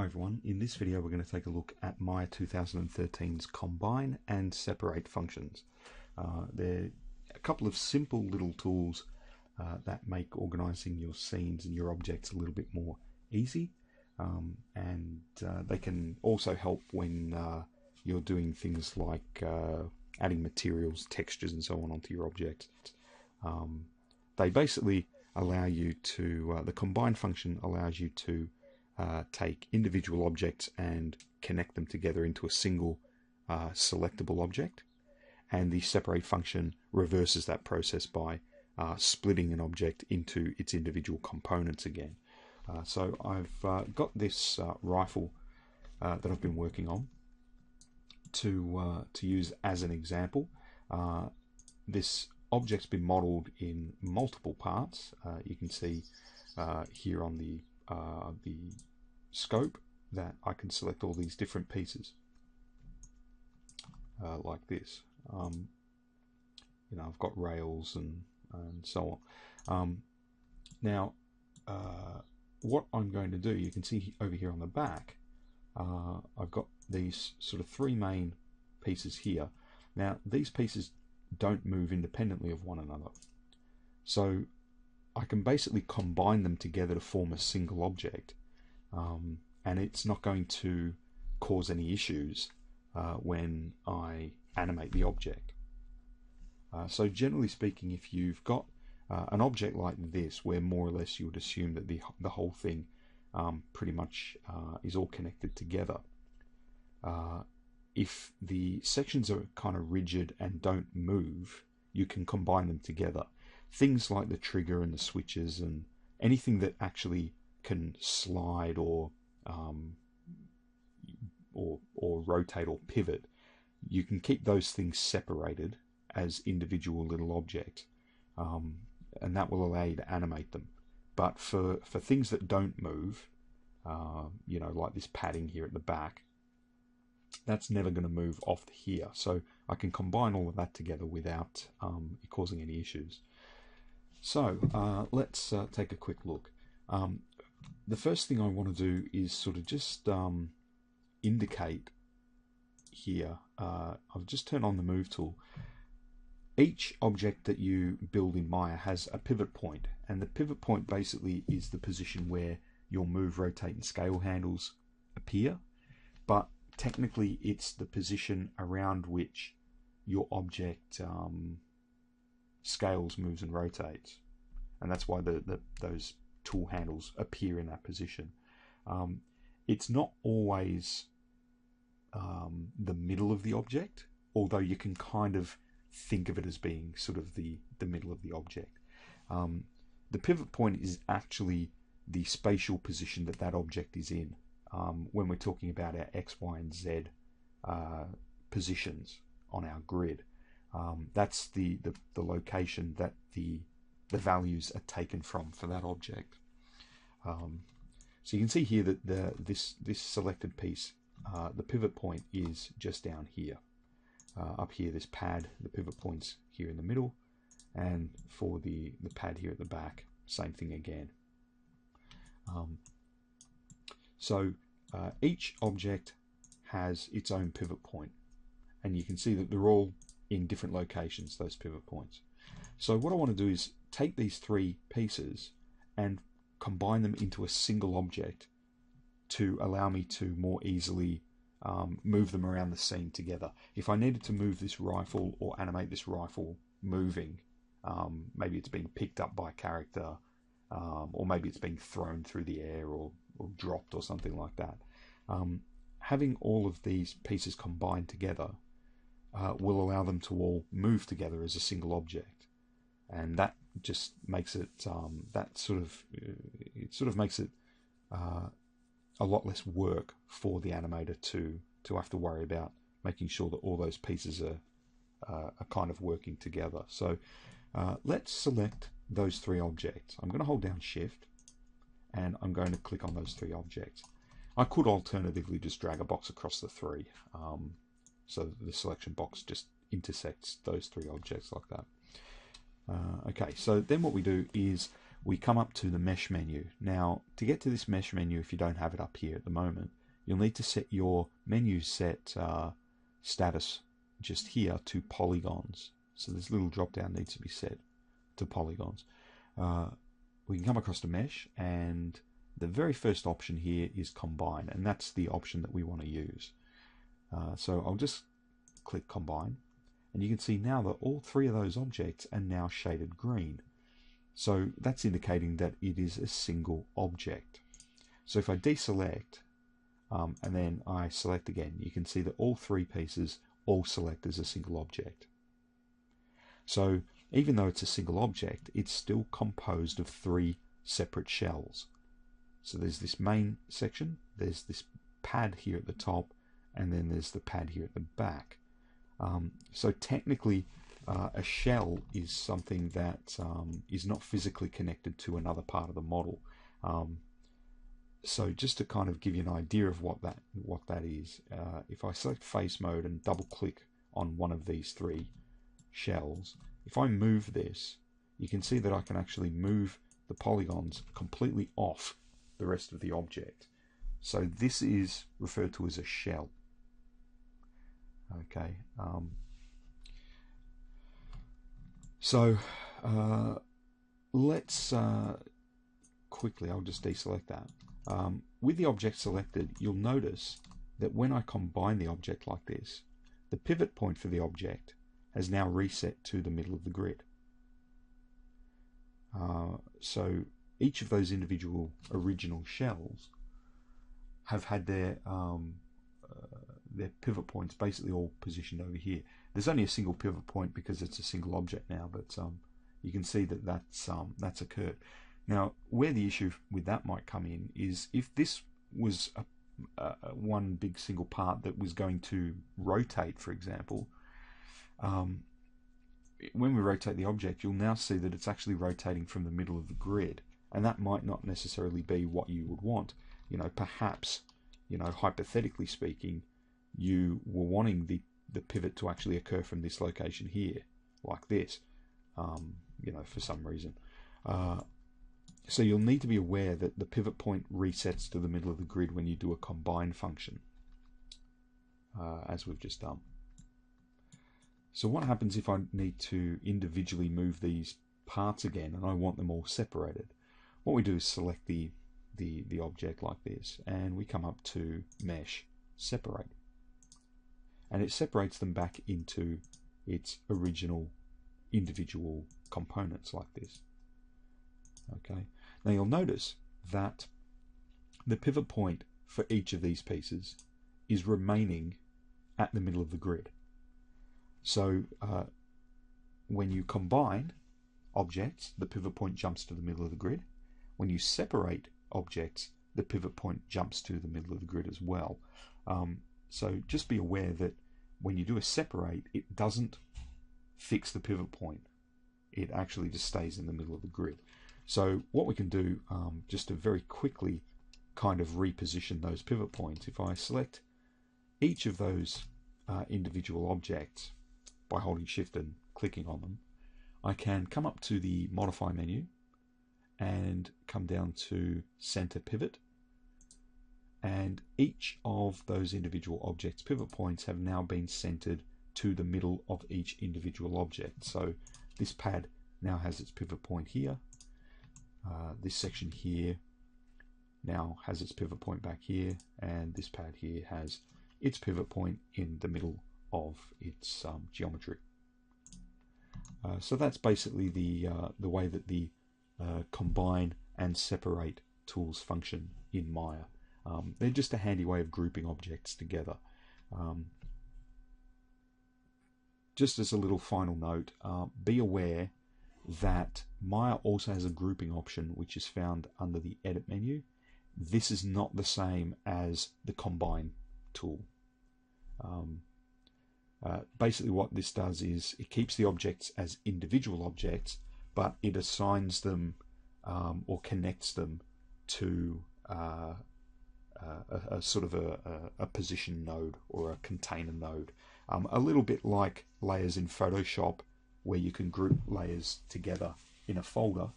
Hi everyone, in this video we're going to take a look at Maya 2013's combine and separate functions. They're a couple of simple little tools that make organizing your scenes and your objects a little bit more easy, and they can also help when you're doing things like adding materials, textures and so on onto your object. They basically allow you to, the combine function allows you to take individual objects and connect them together into a single selectable object, and the separate function reverses that process by splitting an object into its individual components again. So I've got this rifle that I've been working on to use as an example. This object's been modeled in multiple parts. You can see here on the scope that I can select all these different pieces like this. You know, I've got rails and so on. Now what I'm going to do, you can see over here on the back, I've got these sort of three main pieces here. Now these pieces don't move independently of one another, so I can basically combine them together to form a single object, and it's not going to cause any issues when I animate the object. So generally speaking, if you've got an object like this, where more or less you would assume that the whole thing pretty much is all connected together, if the sections are kind of rigid and don't move, you can combine them together. Things like the trigger and the switches and anything that actually can slide or rotate or pivot, you can keep those things separated as individual little objects, and that will allow you to animate them. But for things that don't move, you know, like this padding here at the back, that's never going to move off here. So I can combine all of that together without it causing any issues. So let's take a quick look. The first thing I want to do is sort of just indicate here. I've just turned on the move tool. Each object that you build in Maya has a pivot point, and the pivot point basically is the position where your move, rotate and scale handles appear, but technically it's the position around which your object scales, moves and rotates, and that's why those tool handles appear in that position. It's not always the middle of the object, although you can kind of think of it as being sort of the middle of the object. The pivot point is actually the spatial position that object is in when we're talking about our X, Y and Z positions on our grid. That's the location that the values are taken from for that object. So you can see here that this selected piece, the pivot point is just down here. Up here, this pad, the pivot point's here in the middle, and for the pad here at the back, same thing again. So each object has its own pivot point, and you can see that they're all in different locations, those pivot points. So what I want to do is take these three pieces and combine them into a single object to allow me to more easily move them around the scene together. If I needed to move this rifle or animate this rifle moving, maybe it's being picked up by a character, or maybe it's being thrown through the air or dropped or something like that. Having all of these pieces combined together will allow them to all move together as a single object, and that just makes it it sort of makes it a lot less work for the animator to have to worry about making sure that all those pieces are kind of working together. So let's select those three objects. I'm going to hold down Shift and I'm going to click on those three objects. I could alternatively just drag a box across the three, so that the selection box just intersects those three objects like that. Okay, so then what we do is we come up to the mesh menu. Now, to get to this mesh menu, if you don't have it up here at the moment, you'll need to set your menu set status just here to polygons. So this little drop down needs to be set to polygons. We can come across to mesh, and the very first option here is combine, and that's the option that we want to use. So I'll just click combine, and you can see now that all three of those objects are now shaded green. So that's indicating that it is a single object. So if I deselect and then I select again, you can see that all three pieces all select as a single object. So even though it's a single object, it's still composed of three separate shells. So there's this main section, there's this pad here at the top, and then there's the pad here at the back. So technically, a shell is something that is not physically connected to another part of the model. So just to kind of give you an idea of what that is, if I select face mode and double click on one of these three shells, if I move this, you can see that I can actually move the polygons completely off the rest of the object. So this is referred to as a shell. Okay. So let's quickly, I'll just deselect that. With the object selected, you'll notice that when I combine the object like this, the pivot point for the object has now reset to the middle of the grid. So each of those individual original shells have had their pivot points basically all positioned over here. There's only a single pivot point because it's a single object now, but you can see that that's occurred. Now, where the issue with that might come in is if this was one big single part that was going to rotate, for example, when we rotate the object, you'll now see that it's actually rotating from the middle of the grid, and that might not necessarily be what you would want. You know, perhaps, you know, hypothetically speaking, you were wanting the pivot to actually occur from this location here, like this, you know, for some reason. So you'll need to be aware that the pivot point resets to the middle of the grid when you do a combine function, as we've just done. So what happens if I need to individually move these parts again and I want them all separated? What we do is select the object like this, and we come up to mesh, separate, and it separates them back into its original individual components like this. Okay, now you'll notice that the pivot point for each of these pieces is remaining at the middle of the grid. So when you combine objects, the pivot point jumps to the middle of the grid. When you separate objects, the pivot point jumps to the middle of the grid as well. So just be aware that when you do a separate, it doesn't fix the pivot point. It actually just stays in the middle of the grid. So what we can do, just to very quickly kind of reposition those pivot points, if I select each of those individual objects by holding Shift and clicking on them, I can come up to the Modify menu and come down to Center Pivot, and each of those individual objects' pivot points have now been centered to the middle of each individual object. So this pad now has its pivot point here. This section here now has its pivot point back here, and this pad here has its pivot point in the middle of its geometry. So that's basically the way that the combine and separate tools function in Maya. They're just a handy way of grouping objects together. Just as a little final note, be aware that Maya also has a grouping option which is found under the Edit menu. This is not the same as the Combine tool. Basically what this does is it keeps the objects as individual objects, but it assigns them or connects them to a sort of a position node or a container node. A little bit like layers in Photoshop, where you can group layers together in a folder.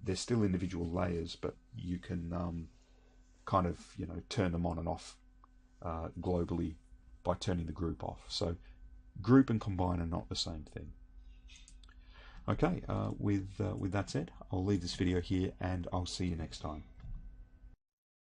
They're still individual layers, but you can kind of turn them on and off globally by turning the group off. So group and combine are not the same thing. Okay, with that said, I'll leave this video here and I'll see you next time.